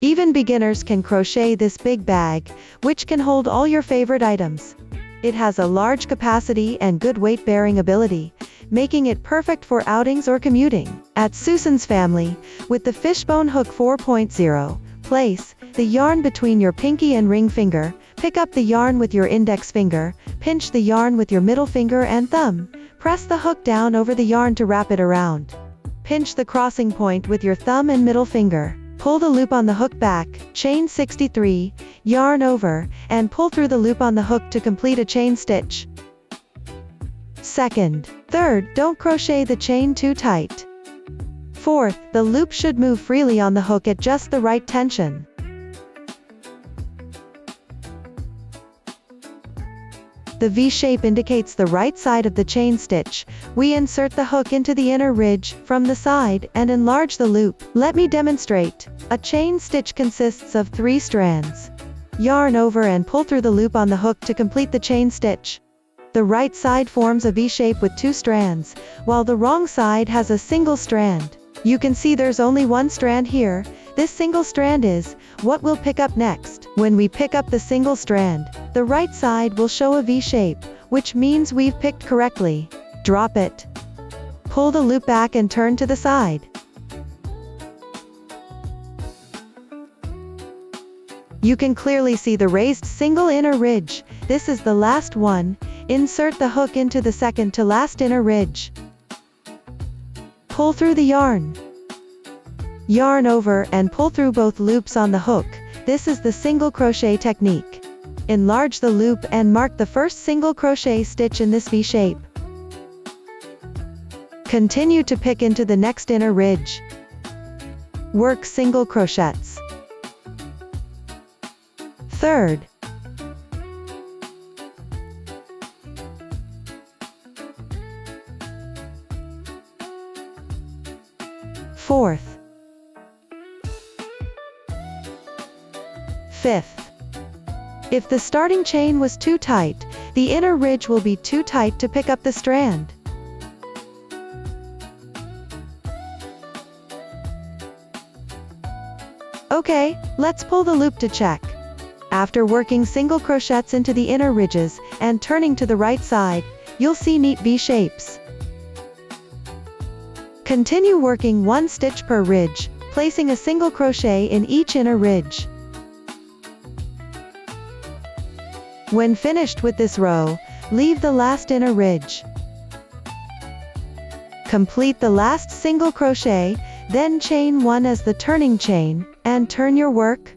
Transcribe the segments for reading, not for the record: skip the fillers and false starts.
Even beginners can crochet this big bag, which can hold all your favorite items. It has a large capacity and good weight-bearing ability, making it perfect for outings or commuting. At Susan's Family, with the Fishbone Hook 4.0, place the yarn between your pinky and ring finger, pick up the yarn with your index finger, pinch the yarn with your middle finger and thumb, press the hook down over the yarn to wrap it around. Pinch the crossing point with your thumb and middle finger. Pull the loop on the hook back, chain 63, yarn over, and pull through the loop on the hook to complete a chain stitch. Second. Third, don't crochet the chain too tight. Fourth, the loop should move freely on the hook at just the right tension. The V shape indicates the right side of the chain stitch. We insert the hook into the inner ridge from the side and enlarge the loop. Let me demonstrate. A chain stitch consists of 3 strands. Yarn over and pull through the loop on the hook to complete the chain stitch. The right side forms a V shape with 2 strands, while the wrong side has a single strand. You can see there's only 1 strand here. This single strand is what we'll pick up next. When we pick up the single strand, the right side will show a V shape, which means we've picked correctly. Drop it. Pull the loop back and turn to the side. You can clearly see the raised single inner ridge. This is the last one. Insert the hook into the second to last inner ridge. Pull through the yarn. Yarn over and pull through both loops on the hook. This is the single crochet technique. Enlarge the loop and mark the first single crochet stitch in this V shape. Continue to pick into the next inner ridge. Work single crochets. Third. Fourth. Fifth. If the starting chain was too tight, the inner ridge will be too tight to pick up the strand. Okay, let's pull the loop to check. After working single crochets into the inner ridges and turning to the right side, you'll see neat V shapes. Continue working 1 stitch per ridge, placing a single crochet in each inner ridge. When finished with this row, leave the last inner ridge. Complete the last single crochet, then chain 1 as the turning chain, and turn your work.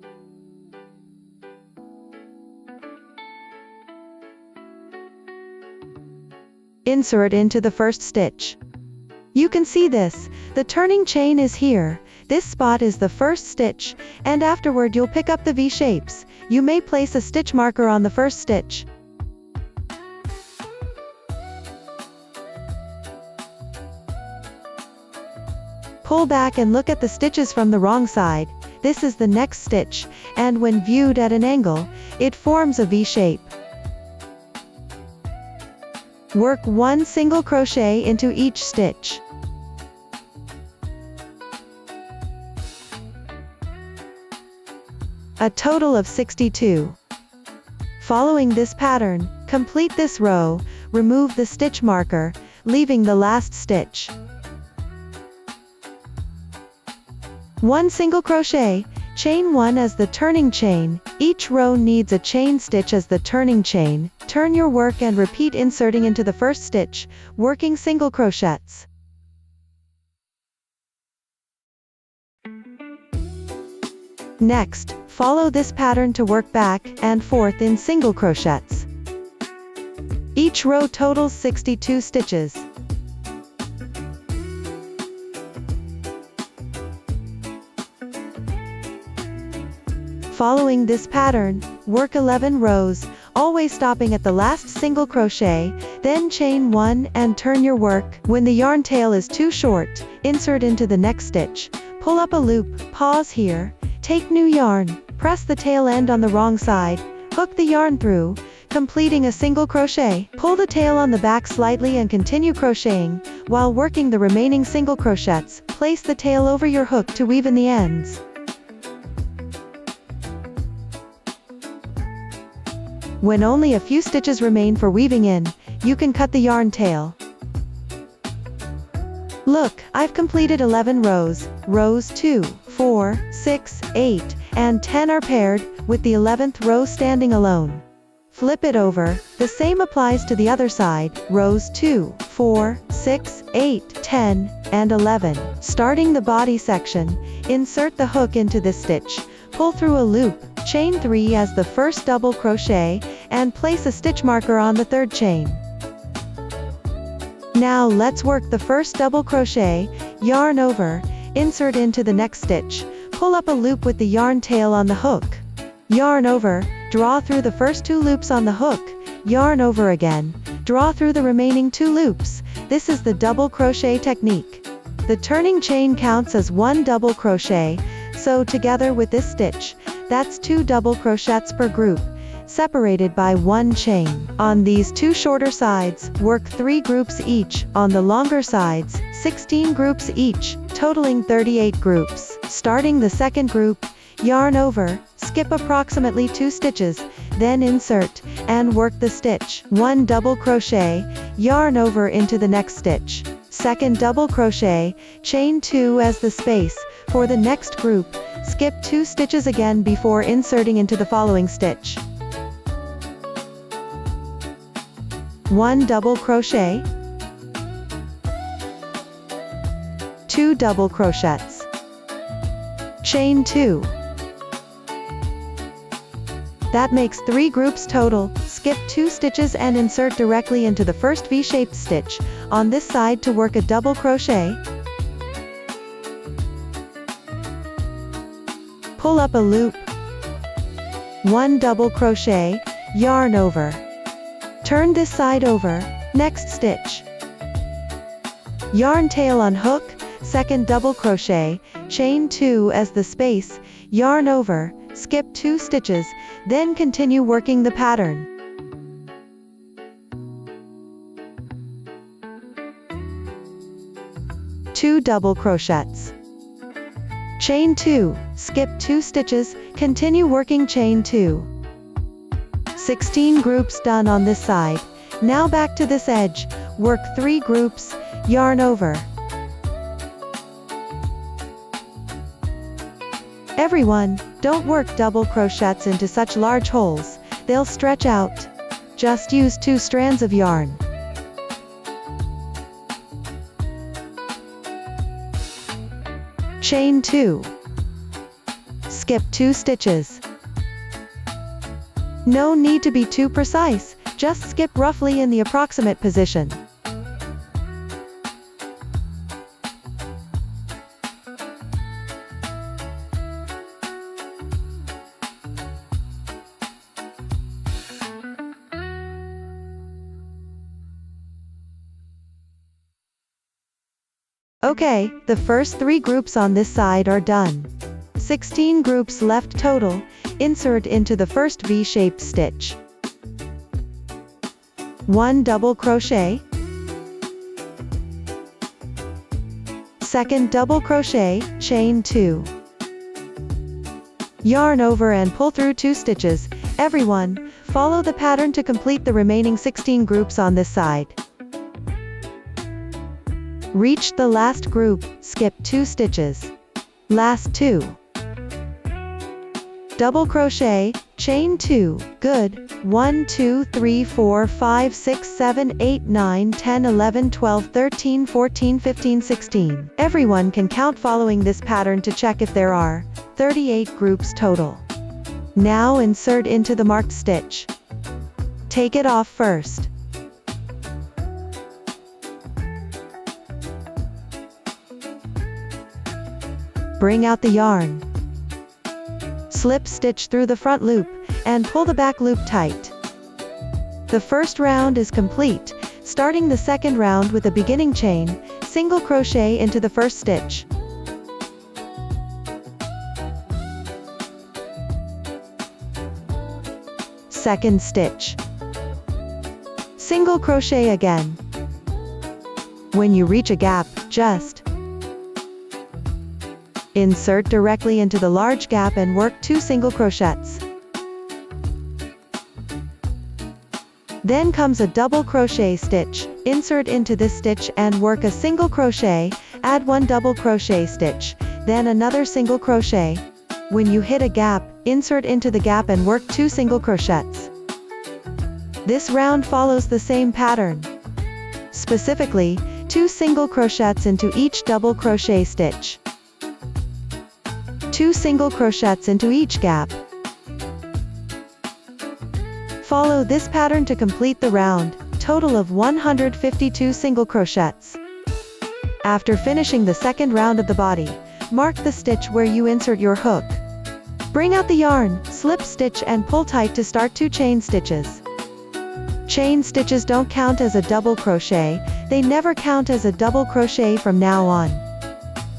Insert into the first stitch. You can see this, the turning chain is here. This spot is the first stitch, and afterward you'll pick up the V shapes. You may place a stitch marker on the first stitch. Pull back and look at the stitches from the wrong side. This is the next stitch, and when viewed at an angle, it forms a V shape. Work 1 single crochet into each stitch. A total of 62. Following this pattern, complete this row, remove the stitch marker, leaving the last stitch. 1 single crochet, chain 1 as the turning chain. Each row needs a chain stitch as the turning chain. Turn your work and repeat inserting into the first stitch, working single crochets. Next, follow this pattern to work back and forth in single crochets. Each row totals 62 stitches. Following this pattern, work 11 rows, always stopping at the last single crochet, then chain 1 and turn your work. When the yarn tail is too short, insert into the next stitch. Pull up a loop, pause here, take new yarn, press the tail end on the wrong side, hook the yarn through, completing a single crochet. Pull the tail on the back slightly and continue crocheting. While working the remaining single crochets, place the tail over your hook to weave in the ends. When only a few stitches remain for weaving in, you can cut the yarn tail. Look, I've completed 11 rows. Rows 2, 4, 6, 8, and 10 are paired, with the 11th row standing alone. Flip it over. The same applies to the other side. Rows 2, 4, 6, 8, 10, and 11. Starting the body section, insert the hook into this stitch, pull through a loop, chain 3 as the first double crochet, and place a stitch marker on the third chain. Now let's work the first double crochet, yarn over, insert into the next stitch, pull up a loop with the yarn tail on the hook. Yarn over, draw through the first 2 loops on the hook, yarn over again, draw through the remaining 2 loops. This is the double crochet technique. The turning chain counts as 1 double crochet, so together with this stitch, that's 2 double crochets per group, separated by 1 chain. On these 2 shorter sides, work 3 groups each, on the longer sides, 16 groups each, totaling 38 groups. Starting the second group, yarn over, skip approximately 2 stitches, then insert, and work the stitch. 1 double crochet, yarn over into the next stitch. Second double crochet, chain 2 as the space. For the next group, skip 2 stitches again before inserting into the following stitch. 1 double crochet, 2 double crochets, chain 2. That makes 3 groups total. Skip 2 stitches and insert directly into the first V-shaped stitch on this side to work a double crochet. Pull up a loop, 1 double crochet, yarn over. Turn this side over, next stitch. Yarn tail on hook, second double crochet, chain 2 as the space, yarn over, skip 2 stitches, then continue working the pattern. Two double crochets. Chain 2, skip 2 stitches, continue working chain 2. 16 groups done on this side. Now back to this edge, work 3 groups, yarn over. Everyone, don't work double crochets into such large holes, they'll stretch out. Just use 2 strands of yarn. Chain 2. Skip 2 stitches. No need to be too precise, just skip roughly in the approximate position. Okay, the first 3 groups on this side are done. 16 groups left total. Insert into the first V-shaped stitch. 1 double crochet. Second double crochet, chain 2. Yarn over and pull through 2 stitches. Everyone, follow the pattern to complete the remaining 16 groups on this side. Reach the last group, skip 2 stitches. Last 2. Double crochet, chain 2, good. 1 2 3 4 5 6 7 8 9 10 11 12 13 14 15 16. Everyone can count following this pattern to check if there are 38 groups total. Now insert into the marked stitch. Take it off first. Bring out the yarn. Slip stitch through the front loop, and pull the back loop tight. The first round is complete. Starting the second round with a beginning chain, single crochet into the first stitch. Second stitch. Single crochet again. When you reach a gap, just insert directly into the large gap and work 2 single crochets. Then comes a double crochet stitch. Insert into this stitch and work a single crochet, add one double crochet stitch, then another single crochet. When you hit a gap, insert into the gap and work 2 single crochets. This round follows the same pattern. Specifically, 2 single crochets into each double crochet stitch. 2 single crochets into each gap. Follow this pattern to complete the round, total of 152 single crochets. After finishing the second round of the body, mark the stitch where you insert your hook. Bring out the yarn, slip stitch and pull tight to start 2 chain stitches. Chain stitches don't count as a double crochet, they never count as a double crochet from now on.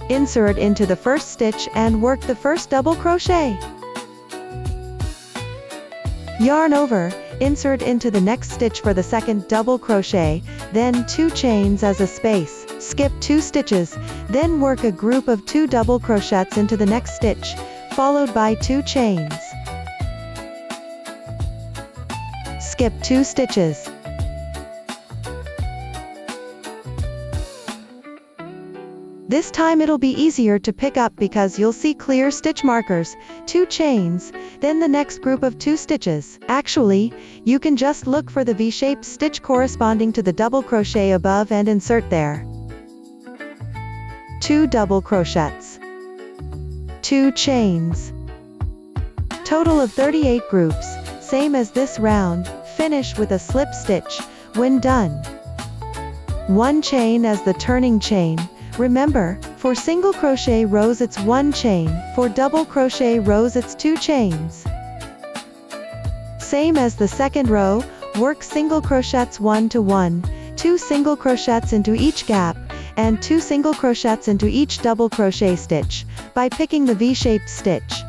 Insert into the first stitch and work the first double crochet. Yarn over, insert into the next stitch for the second double crochet, then 2 chains as a space. Skip 2 stitches, then work a group of 2 double crochets into the next stitch, followed by 2 chains. Skip 2 stitches. This time it'll be easier to pick up because you'll see clear stitch markers, 2 chains, then the next group of 2 stitches. Actually, you can just look for the V-shaped stitch corresponding to the double crochet above and insert there. 2 double crochets. 2 chains. Total of 38 groups, same as this round. Finish with a slip stitch. When done, 1 chain as the turning chain. Remember, for single crochet rows it's 1 chain, for double crochet rows it's 2 chains. Same as the second row, work single crochets 1 to 1, 2 single crochets into each gap, and 2 single crochets into each double crochet stitch, by picking the V-shaped stitch.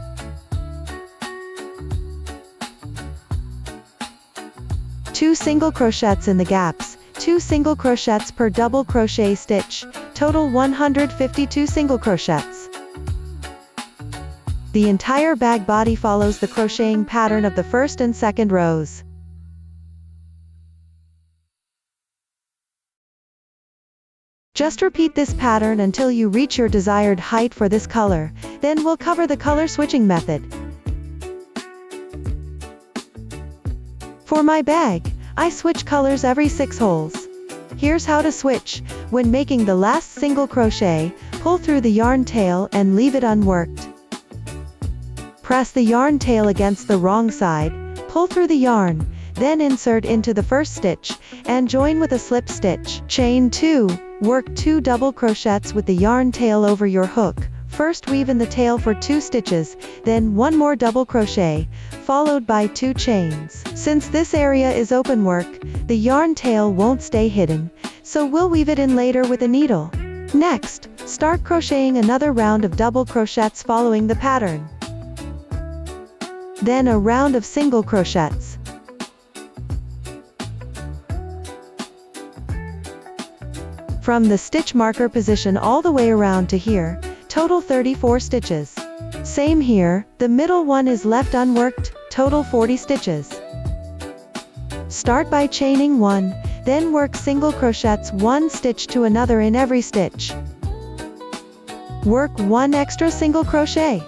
2 single crochets in the gaps, 2 single crochets per double crochet stitch, total 152 single crochets. The entire bag body follows the crocheting pattern of the first and second rows. Just repeat this pattern until you reach your desired height for this color, then we'll cover the color switching method. For my bag, I switch colors every 6 holes. Here's how to switch. When making the last single crochet, pull through the yarn tail and leave it unworked. Press the yarn tail against the wrong side, pull through the yarn, then insert into the first stitch, and join with a slip stitch. Chain 2, work 2 double crochets with the yarn tail over your hook. First weave in the tail for 2 stitches, then 1 more double crochet, followed by 2 chains. Since this area is open work, the yarn tail won't stay hidden, so we'll weave it in later with a needle. Next, start crocheting another round of double crochets following the pattern. Then a round of single crochets. From the stitch marker position all the way around to here, total 34 stitches. Same here, the middle one is left unworked, total 40 stitches. Start by chaining 1, then work single crochets 1 stitch to another in every stitch. Work 1 extra single crochet.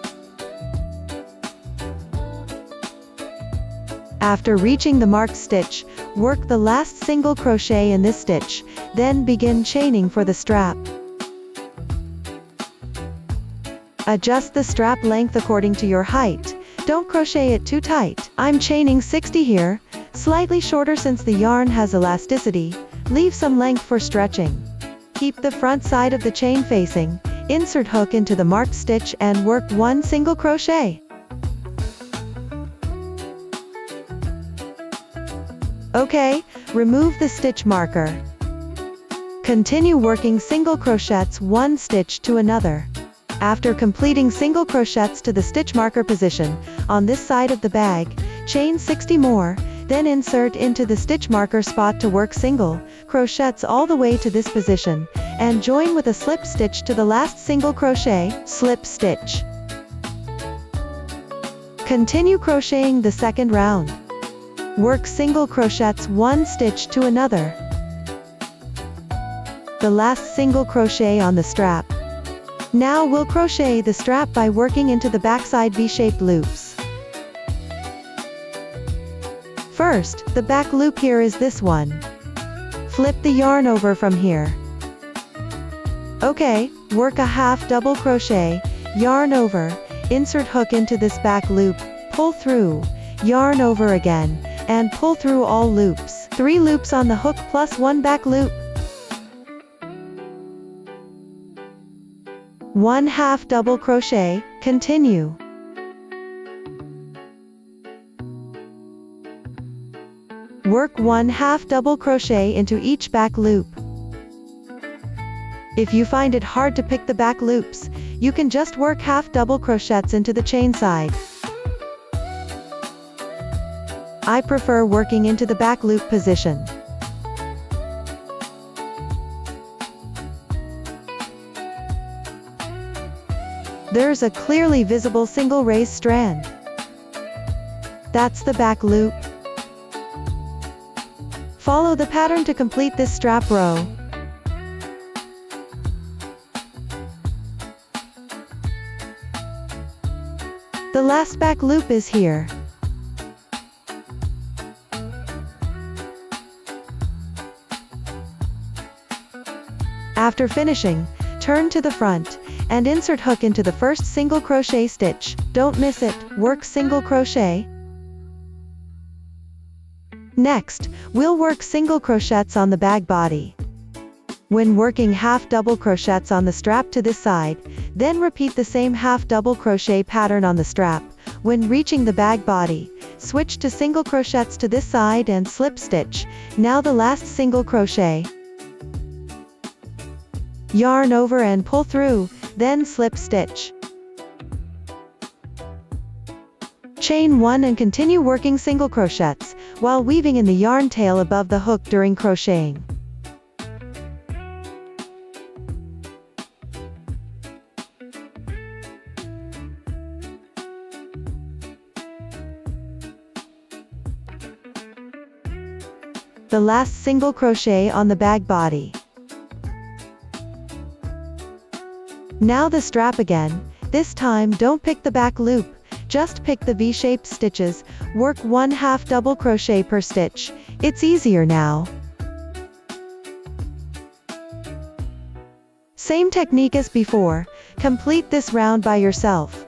After reaching the marked stitch, work the last single crochet in this stitch, then begin chaining for the strap. Adjust the strap length according to your height. Don't crochet it too tight. I'm chaining 60 here, slightly shorter since the yarn has elasticity. Leave some length for stretching. Keep the front side of the chain facing, insert hook into the marked stitch and work 1 single crochet. Okay, remove the stitch marker. Continue working single crochets 1 stitch to another. After completing single crochets to the stitch marker position, on this side of the bag, chain 60 more, then insert into the stitch marker spot to work single crochets all the way to this position, and join with a slip stitch to the last single crochet, slip stitch. Continue crocheting the second round. Work single crochets one stitch to another. The last single crochet on the strap. Now we'll crochet the strap by working into the backside V-shaped loops. First, the back loop here is this one. Flip the yarn over from here. Okay, work a half double crochet, yarn over, insert hook into this back loop, pull through, yarn over again, and pull through all loops. 3 loops on the hook plus 1 back loop. 1 half double crochet, continue. Work 1 half double crochet into each back loop. If you find it hard to pick the back loops, you can just work half double crochets into the chain side. I prefer working into the back loop position. There's a clearly visible single raised strand. That's the back loop. Follow the pattern to complete this strap row. The last back loop is here. After finishing, turn to the front, and insert hook into the first single crochet stitch. Don't miss it, work single crochet. Next, we'll work single crochets on the bag body. When working half double crochets on the strap to this side, then repeat the same half double crochet pattern on the strap. When reaching the bag body, switch to single crochets to this side and slip stitch. Now the last single crochet. Yarn over and pull through, then slip stitch. Chain 1 and continue working single crochets, while weaving in the yarn tail above the hook during crocheting. The last single crochet on the bag body. Now the strap again. This time don't pick the back loop, just pick the V-shaped stitches, work 1 half double crochet per stitch. It's easier now. Same technique as before, complete this round by yourself.